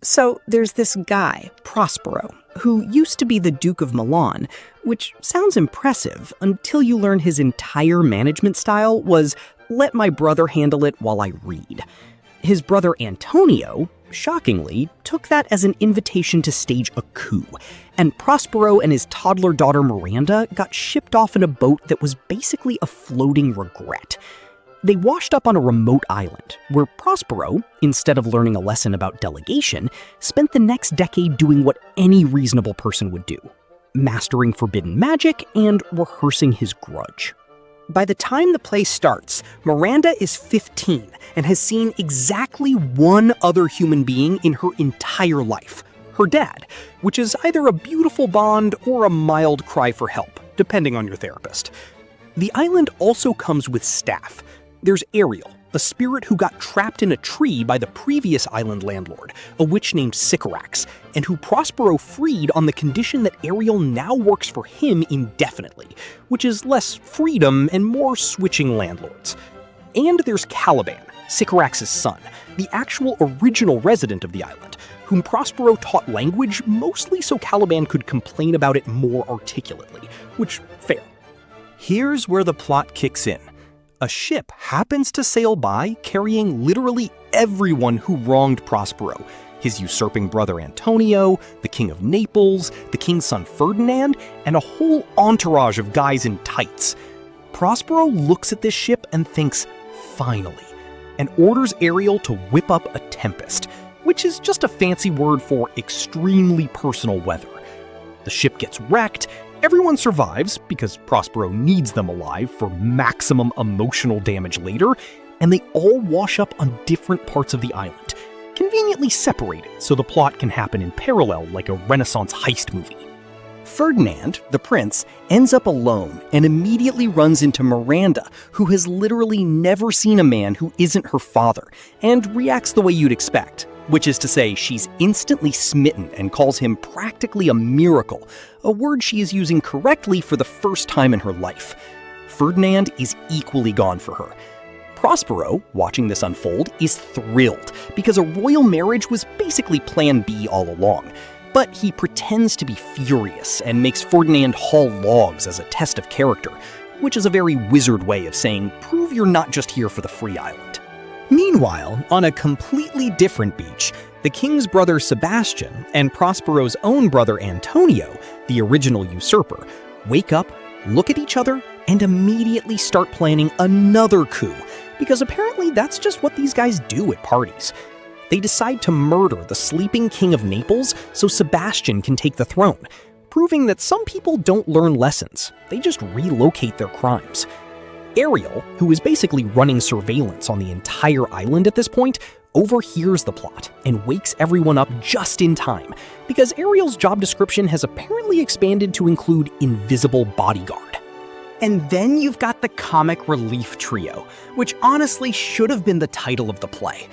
So there's this guy, Prospero, who used to be the Duke of Milan, which sounds impressive until you learn his entire management style was, let my brother handle it while I read. His brother Antonio, shockingly, took that as an invitation to stage a coup, and Prospero and his toddler daughter Miranda got shipped off in a boat that was basically a floating regret. They washed up on a remote island, where Prospero, instead of learning a lesson about delegation, spent the next decade doing what any reasonable person would do: mastering forbidden magic and rehearsing his grudge. By the time the play starts, Miranda is 15 and has seen exactly one other human being in her entire life: her dad, which is either a beautiful bond or a mild cry for help, depending on your therapist. The island also comes with staff. There's Ariel, a spirit who got trapped in a tree by the previous island landlord, a witch named Sycorax, and who Prospero freed on the condition that Ariel now works for him indefinitely, which is less freedom and more switching landlords. And there's Caliban, Sycorax's son, the actual original resident of the island, whom Prospero taught language mostly so Caliban could complain about it more articulately, which, fair. Here's where the plot kicks in. A ship happens to sail by carrying literally everyone who wronged Prospero: his usurping brother Antonio, the king of Naples, the king's son Ferdinand, and a whole entourage of guys in tights. Prospero looks at this ship and thinks, finally, and orders Ariel to whip up a tempest, which is just a fancy word for extremely personal weather. The ship gets wrecked. Everyone survives, because Prospero needs them alive for maximum emotional damage later, and they all wash up on different parts of the island, conveniently separated so the plot can happen in parallel like a Renaissance heist movie. Ferdinand, the prince, ends up alone and immediately runs into Miranda, who has literally never seen a man who isn't her father, and reacts the way you'd expect. Which is to say, she's instantly smitten and calls him practically a miracle, a word she is using correctly for the first time in her life. Ferdinand is equally gone for her. Prospero, watching this unfold, is thrilled, because a royal marriage was basically plan B all along. But he pretends to be furious and makes Ferdinand haul logs as a test of character, which is a very wizard way of saying, prove you're not just here for the free island. Meanwhile, on a completely different beach, the king's brother Sebastian and Prospero's own brother Antonio, the original usurper, wake up, look at each other, and immediately start planning another coup, because apparently that's just what these guys do at parties. They decide to murder the sleeping king of Naples so Sebastian can take the throne, proving that some people don't learn lessons, they just relocate their crimes. Ariel, who is basically running surveillance on the entire island at this point, overhears the plot and wakes everyone up just in time, because Ariel's job description has apparently expanded to include invisible bodyguard. And then you've got the comic relief trio, which honestly should have been the title of the play.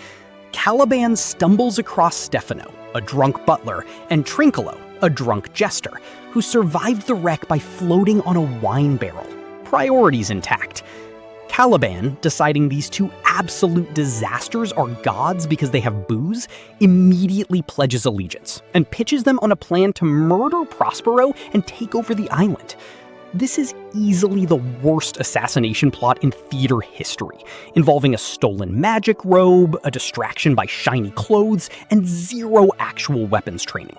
Caliban stumbles across Stefano, a drunk butler, and Trincolo, a drunk jester, who survived the wreck by floating on a wine barrel. Priorities intact. Caliban, deciding these two absolute disasters are gods because they have booze, immediately pledges allegiance and pitches them on a plan to murder Prospero and take over the island. This is easily the worst assassination plot in theater history, involving a stolen magic robe, a distraction by shiny clothes, and zero actual weapons training.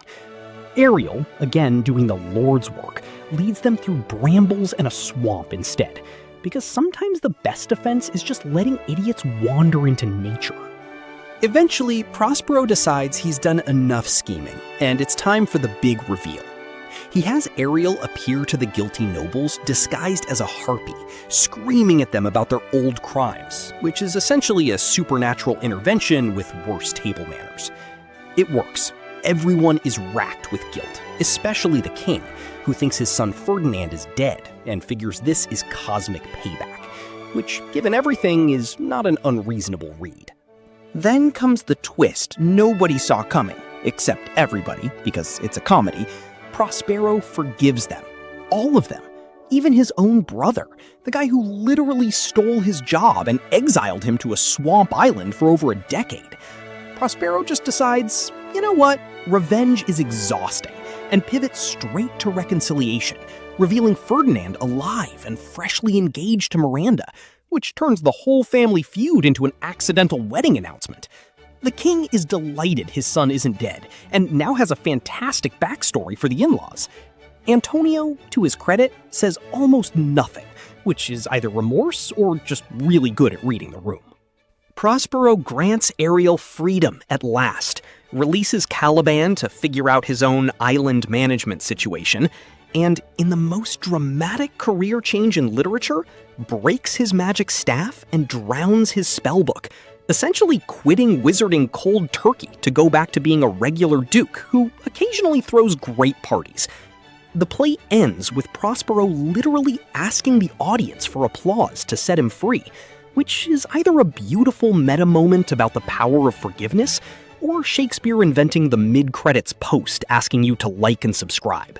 Ariel, again doing the Lord's work, leads them through brambles and a swamp instead, because sometimes the best defense is just letting idiots wander into nature. Eventually, Prospero decides he's done enough scheming, and it's time for the big reveal. He has Ariel appear to the guilty nobles disguised as a harpy, screaming at them about their old crimes, which is essentially a supernatural intervention with worse table manners. It works. Everyone is racked with guilt, especially the king, who thinks his son Ferdinand is dead and figures this is cosmic payback, which, given everything, is not an unreasonable read. Then comes the twist nobody saw coming, except everybody, because it's a comedy. Prospero forgives them. All of them. Even his own brother, the guy who literally stole his job and exiled him to a swamp island for over a decade. Prospero just decides, you know what? Revenge is exhausting and pivots straight to reconciliation, revealing Ferdinand alive and freshly engaged to Miranda, which turns the whole family feud into an accidental wedding announcement. The king is delighted his son isn't dead, and now has a fantastic backstory for the in-laws. Antonio, to his credit, says almost nothing, which is either remorse or just really good at reading the room. Prospero grants Ariel freedom at last, releases Caliban to figure out his own island management situation, and in the most dramatic career change in literature, breaks his magic staff and drowns his spellbook, essentially quitting wizarding cold turkey to go back to being a regular duke who occasionally throws great parties. The play ends with Prospero literally asking the audience for applause to set him free, which is either a beautiful meta moment about the power of forgiveness, or Shakespeare inventing the mid-credits post asking you to like and subscribe.